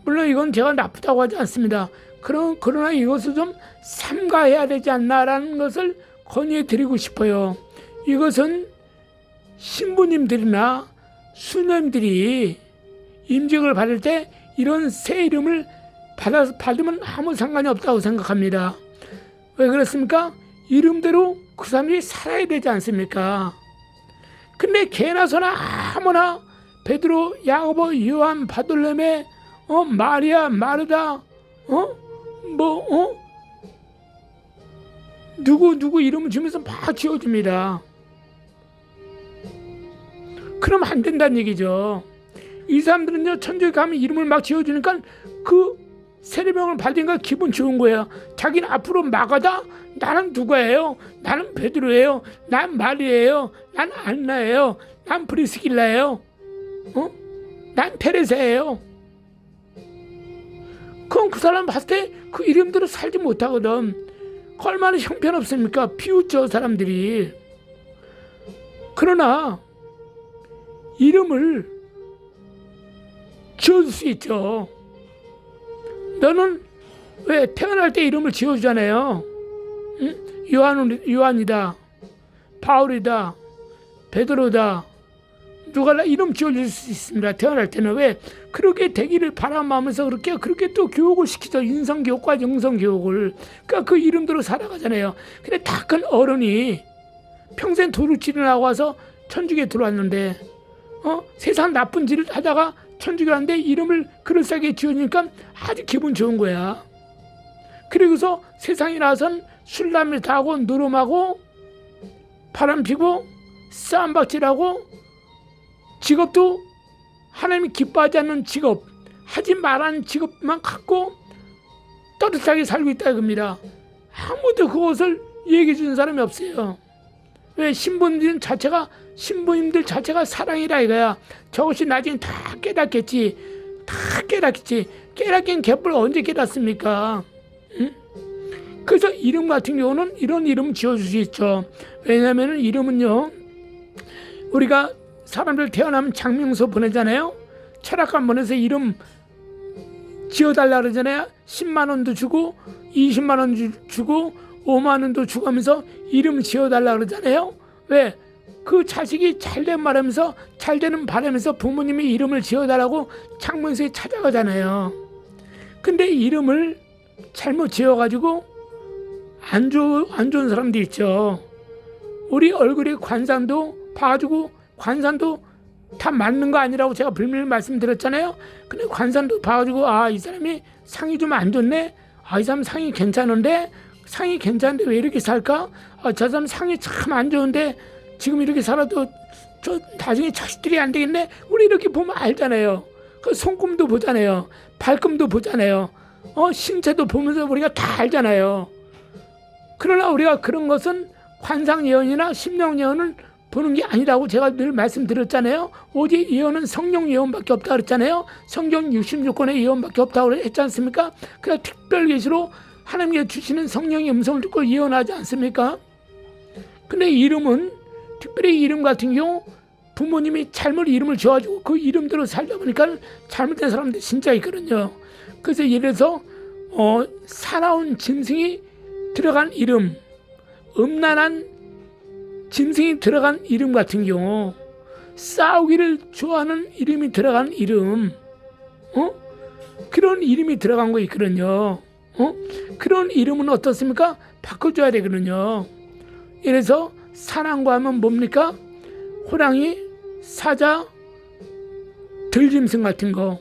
물론 이건 제가 나쁘다고 하지 않습니다. 그러나 이것을 좀 삼가해야 되지 않나라는 것을 건의해 드리고 싶어요. 이것은 신부님들이나 수녀님들이 임직을 받을 때 이런 새 이름을 받으면 아무 상관이 없다고 생각합니다. 왜 그렇습니까? 이름대로 그 사람이 살아야 되지 않습니까? 근데 개나 소나 아무나 베드로, 야고보, 요한, 바돌레메, 마리아, 마르다, 누구 이름을 주면서 막 지어줍니다. 그러면 안 된다는 얘기죠. 이 사람들은요, 천주에 가면 이름을 막 지어주니까 그 세례명을 받으니까 기분 좋은 거예요. 자기는 앞으로 마가다? 나는 누가예요? 나는 베드로예요. 난 마리아예요. 난 안나예요. 난 브리스길라예요. 난 테레사예요. 그럼 그 사람 봤을 때 그 이름대로 살지 못하거든. 얼마나 형편없습니까? 비웃죠, 사람들이. 그러나 이름을 지어줄 수 있죠. 너는 왜 태어날 때 이름을 지어주잖아요. 응? 요한이다, 바울이다, 베드로다, 누가 이름 지어줄 수 있습니다. 태어날 때는. 왜 그렇게 되기를 바라면서 그렇게 또 교육을 시키죠. 인성교육과 영성교육을. 그러니까 그 이름대로 살아가잖아요. 근데 다 큰 어른이 평생 도둑질을 하고 와서 천주교에 들어왔는데 세상 나쁜 짓을 하다가 천주교 왔는데 이름을 그럴싸하게 지어주니까 아주 기분 좋은 거야. 그리고서 세상에 나와선 술담을 타고 누름하고 바람 피고 싸움박질하고 직업도 하나님이 기뻐하지 않는 직업, 하지 말라는 직업만 갖고 따뜻하게 살고 있다 이겁니다. 아무도 그것을 얘기해 주는 사람이 없어요. 왜? 신부님들 자체가 사랑이라 이거야. 저것이 나중에 다 깨닫겠지. 깨닫긴 개뿔 언제 깨닫습니까? 응? 그래서 이름 같은 경우는 이런 이름 지어줄 수 있죠. 왜냐하면 이름은요, 우리가 사람들 태어나면 장명서 보내잖아요. 철학관 보내서 이름 지어달라 그러잖아요. 10만 원도 주고 20만 원 주고 5만 원도 주고 하면서 이름 지어달라 그러잖아요. 왜? 그 자식이 잘된 말하면서 잘되는 바라면서 부모님이 이름을 지어달라고 창문서에 찾아가잖아요. 근데 이름을 잘못 지어가지고 안 좋은 사람도 있죠. 우리 얼굴에 관상도 봐가지고 관상도 다 맞는 거 아니라고 제가 분명히 말씀드렸잖아요. 근데 관상도 봐가지고 이 사람이 상이 좀 안 좋네. 이 사람 상이 괜찮은데 왜 이렇게 살까? 저 사람 상이 참 안 좋은데 지금 이렇게 살아도 저 나중에 자식들이 안 되겠네. 우리 이렇게 보면 알잖아요. 그 손금도 보잖아요. 발금도 보잖아요. 신체도 보면서 우리가 다 알잖아요. 그러나 우리가 그런 것은 관상 예언이나 심령 예언을 보는 게 아니라고 제가 늘 말씀드렸잖아요. 오직 예언은 성령 예언밖에 없다 그랬잖아요. 성경 66권의 예언밖에 없다고 했지 않습니까? 그냥 특별 계시로 하나님께 주시는 성령의 음성을 듣고 예언하지 않습니까? 근데 이름은 특별히 이름 같은 경우 부모님이 잘못 이름을 지어가지고 그 이름대로 살다 보니까 잘못된 사람들이 진짜 있거든요. 그래서 예를 들어서 사나운 짐승이 들어간 이름, 음란한 짐승이 들어간 이름 같은 경우, 싸우기를 좋아하는 이름이 들어간 이름, 그런 이름이 들어간 거 있거든요. 그런 이름은 어떻습니까? 바꿔줘야 되거든요. 예를 들어서 사랑과 하면 뭡니까? 호랑이, 사자, 들짐승 같은 거.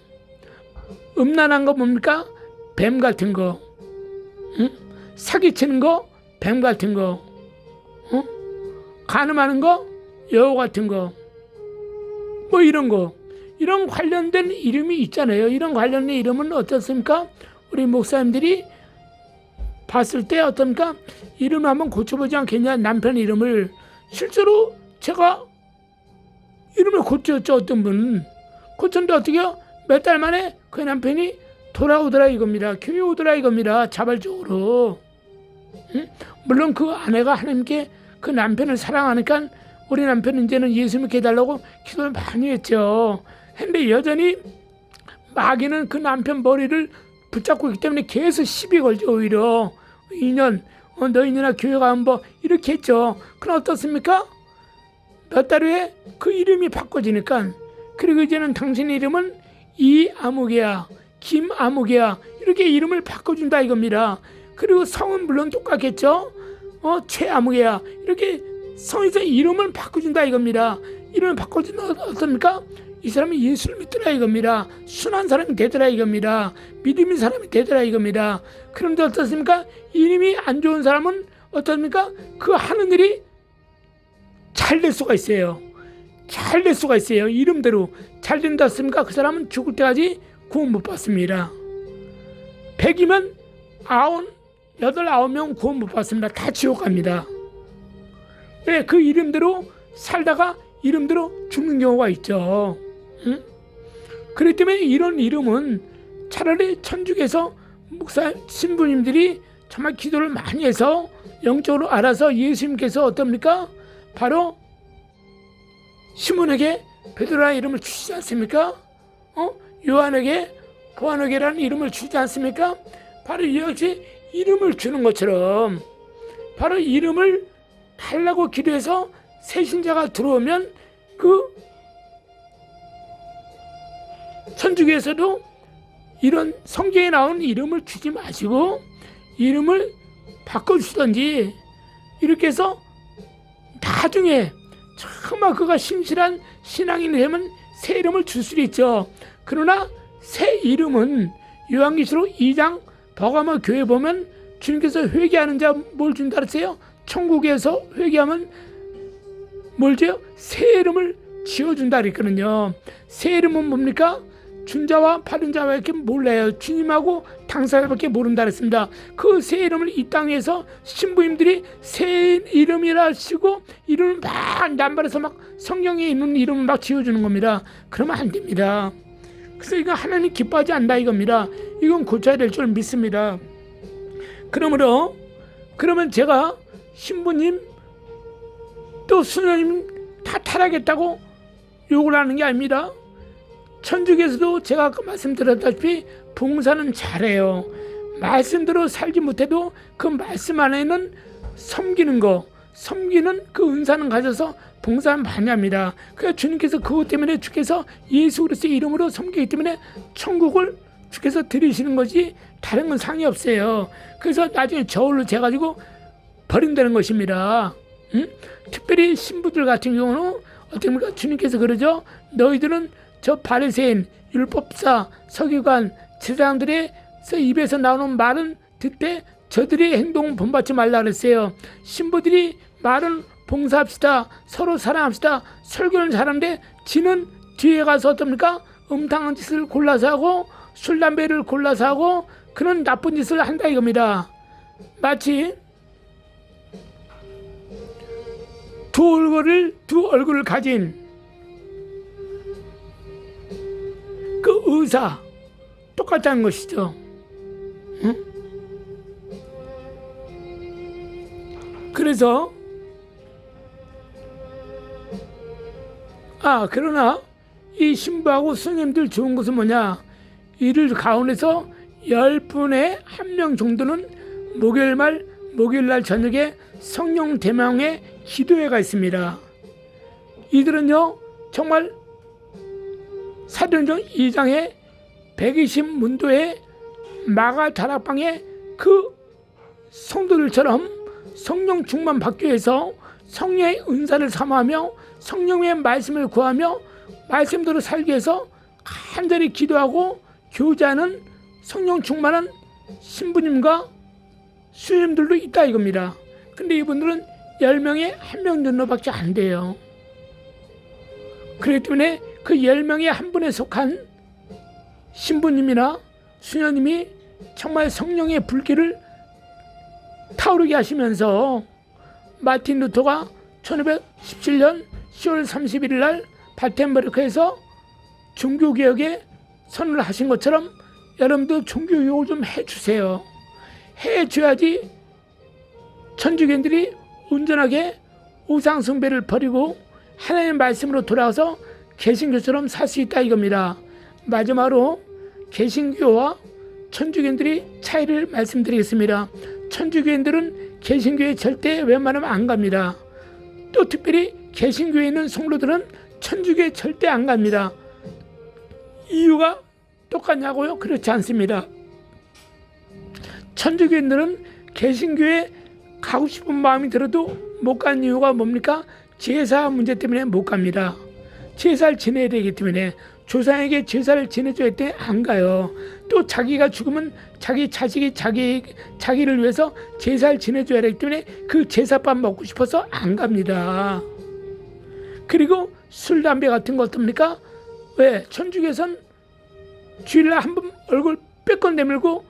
음란한 거 뭡니까? 뱀 같은 거. 사기치는 거, 뱀 같은 거. 간음하는 거, 여우 같은 거. 뭐 이런 거. 이런 관련된 이름이 있잖아요. 이런 관련된 이름은 어떻습니까? 우리 목사님들이 봤을 때 어떻습니까? 이름 한번 고쳐보지 않겠냐? 남편 이름을. 실제로 제가 이름을 고쳤죠. 어떤 분은. 고쳤는데 어떻게 해요? 몇 달 만에 그 남편이 돌아오더라 이겁니다. 교회 오더라 이겁니다. 자발적으로. 물론 그 아내가 하나님께 그 남편을 사랑하니까 우리 남편은 이제는 예수 믿게 해달라고 기도를 많이 했죠. 근데 여전히 마귀는 그 남편 머리를 붙잡고 있기 때문에 계속 시비 걸죠. 오히려 2년 너 2년아 교회 가면 뭐 이렇게 했죠. 그럼 어떻습니까? 몇 달 후에 그 이름이 바꿔지니까, 그리고 이제는 당신 이름은 이아무개야, 김아무개야 이렇게 이름을 바꿔준다 이겁니다. 그리고 성은 물론 똑같겠죠. 최아무개야 이렇게 성에서 이름을 바꿔준다 이겁니다. 이름을 바꿔주면 어떻습니까? 이 사람이 예수를 믿더라 이겁니다. 순한 사람이 되더라 이겁니다. 믿음의 사람이 되더라 이겁니다. 그런데 어떻습니까? 이름이 안 좋은 사람은 어떻습니까? 그 하는 일이 잘 될 수가 있어요. 잘 될 수가 있어요. 이름대로 잘 된다 했습니까? 그 사람은 죽을 때까지 구원 못 받습니다. 100이면 9명 구원 못 받습니다. 다 지옥 갑니다. 왜? 그 이름대로 살다가 이름대로 죽는 경우가 있죠. 그렇기 때문에 이런 이름은 차라리 천주교에서 목사 신부님들이 정말 기도를 많이 해서 영적으로 알아서 예수님께서 어떻습니까? 바로 시몬에게 베드로라 이름을 주시지 않습니까? 요한에게 보아너게라는 이름을 주지 않습니까? 바로 이같이 이름을 주는 것처럼 바로 이름을 달라고 기도해서 새신자가 들어오면 그 천주교에서도 이런 성경에 나온 이름을 주지 마시고 이름을 바꿔주시던지 이렇게 해서 나중에 정말 그가 신실한 신앙인이 되면 새 이름을 줄 수도 있죠. 그러나 새 이름은 요한계시록 2장 버가모 교회 보면 주님께서 회개하는 자 뭘 준다 그랬어요? 천국에서 회개하면 뭘 줘요? 새 이름을 지어준다 그랬거든요. 새 이름은 뭡니까? 준 자와 받은 자밖에 몰라요. 주님하고 당사자밖에 모른다 그랬습니다. 그 새 이름을 이 땅에서 신부님들이 새 이름이라 하시고 이름을 막 남발해서 막 성경에 있는 이름을 막 지어주는 겁니다. 그러면 안 됩니다. 그래서 이거 하나님 기뻐하지 않는다 이겁니다. 이건 고쳐야 될 줄 믿습니다. 그러면 제가 신부님 또 수녀님 다 타락했다고 욕을 하는 게 아닙니다. 천주교에서도 제가 아까 말씀드렸다시피 봉사는 잘해요. 말씀대로 살지 못해도 그 말씀 안에는 섬기는 그 은사는 가져서 봉사는 많이 합니다. 그래서 주님께서 그것 때문에 주께서 예수 그리스도의 이름으로 섬기기 때문에 천국을 주께서 드리시는 것이 다른 건 상이 없어요. 그래서 나중에 저울로 재가지고 버린다는 것입니다. 특별히 신부들 같은 경우는 어떻게 주님께서 그러죠? 너희들은 저 바리새인, 율법사, 서기관, 제사장들의 입에서 나오는 말은 듣되 저들의 행동은 본받지 말라 그랬어요. 신부들이 말은 봉사합시다, 서로 사랑합시다, 설교는 잘하는데 지는 뒤에 가서 어떻습니까? 음탕한 짓을 골라서 하고 술, 담배를 골라서 하고 그런 나쁜 짓을 한다 이겁니다. 마치 두 얼굴을 가진 그 의사 똑같다는 것이죠. 응? 그래서 그러나 이 신부하고 스님들 좋은 것은 뭐냐? 이들 가운데서 10분의 1명 정도는 목요일날 저녁에 성령 대명의 기도회가 있습니다. 이들은요 정말 사도행전 2장의 120문도의 마가 다락방에 그 성도들처럼 성령 충만 받기 위해서 성령의 은사를 사모하며 성령의 말씀을 구하며 말씀대로 살기 위해서 간절히 기도하고 교제하는 성령 충만한 신부님과 수녀님들도 있다 이겁니다. 근데 이분들은 10명에 1명 정도밖에 안 돼요. 그렇기 때문에 그 10명의 한 분에 속한 신부님이나 수녀님이 정말 성령의 불길을 타오르게 하시면서 마틴 루터가 1517년 10월 31일 날 바텐버르크에서 종교개혁에 선언을 하신 것처럼 여러분도 종교개혁을 좀 해주세요. 해줘야지 천주교인들이 온전하게 우상숭배를 버리고 하나님의 말씀으로 돌아와서 개신교처럼 살 수 있다 이겁니다. 마지막으로 개신교와 천주교인들이 차이를 말씀드리겠습니다. 천주교인들은 개신교에 절대 웬만하면 안 갑니다. 또 특별히 개신교에 있는 성도들은 천주교에 절대 안 갑니다. 이유가 똑같냐고요? 그렇지 않습니다. 천주교인들은 개신교에 가고 싶은 마음이 들어도 못 가는 이유가 뭡니까? 제사 문제 때문에 못 갑니다. 제사를 지내야 되기 때문에 조상에게 제사를 지내줘야 될 때 안 가요. 또 자기가 죽으면 자기 자식이 자기를 위해서 제사를 지내줘야 되기 때문에 그 제사밥 먹고 싶어서 안 갑니다. 그리고 술, 담배 같은 거 어떻습니까? 왜? 천주교에선 주일날 한 번 얼굴 빼건 내밀고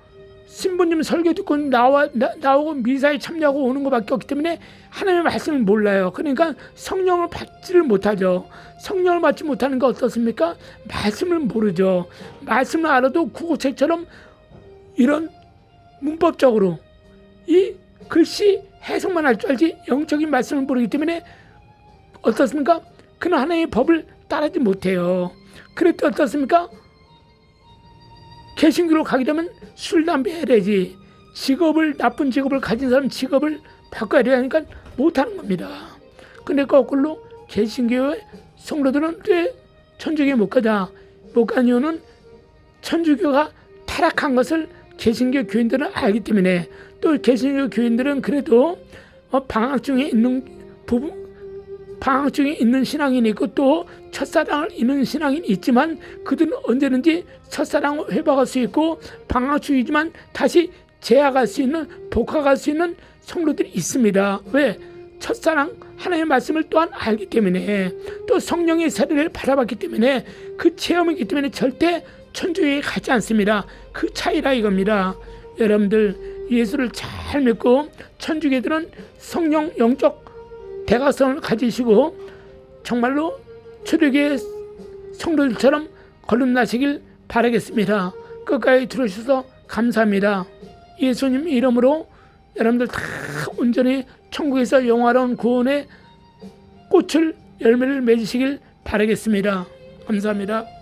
신부님 설교 듣고 나오고 미사에 참여하고 오는 것밖에 없기 때문에 하나님의 말씀을 몰라요. 그러니까 성령을 받지를 못하죠. 성령을 받지 못하는 게 어떻습니까? 말씀을 모르죠. 말씀을 알아도 국어책처럼 이런 문법적으로 이 글씨 해석만 할 줄 알지 영적인 말씀을 모르기 때문에 어떻습니까? 그는 하나님의 법을 따르지 못해요. 그랬더니 어떻습니까? 개신교로 가게 되면 술, 담배 해야 되지. 나쁜 직업을 가진 사람 직업을 바꿔야 되니까 못하는 겁니다. 근데 거꾸로 개신교의 성도들은 왜 천주교에 못 가냐? 못 가는 이유는 천주교가 타락한 것을 개신교 교인들은 알기 때문에, 또 개신교 교인들은 그래도 방학 중에 있는 신앙인이 있고 또 첫사랑을 잇는 신앙인이 있지만 그들은 언제든지 첫사랑을 회복할 수 있고 방학 중이지만 다시 제약할 수 있는, 복학할 수 있는 성도들이 있습니다. 왜? 첫사랑 하나님의 말씀을 또한 알기 때문에, 또 성령의 세례를 받아봤기 때문에, 그 체험이기 때문에 절대 천주교에 가지 않습니다. 그 차이라 이겁니다. 여러분들 예수를 잘 믿고 천주교들은 성령 영적 대각선을 가지시고 정말로 초대교회 성도들처럼 거듭나시길 바라겠습니다. 끝까지 들어주셔서 감사합니다. 예수님 이름으로 여러분들 다 온전히 천국에서 영화로운 구원의 꽃을, 열매를 맺으시길 바라겠습니다. 감사합니다.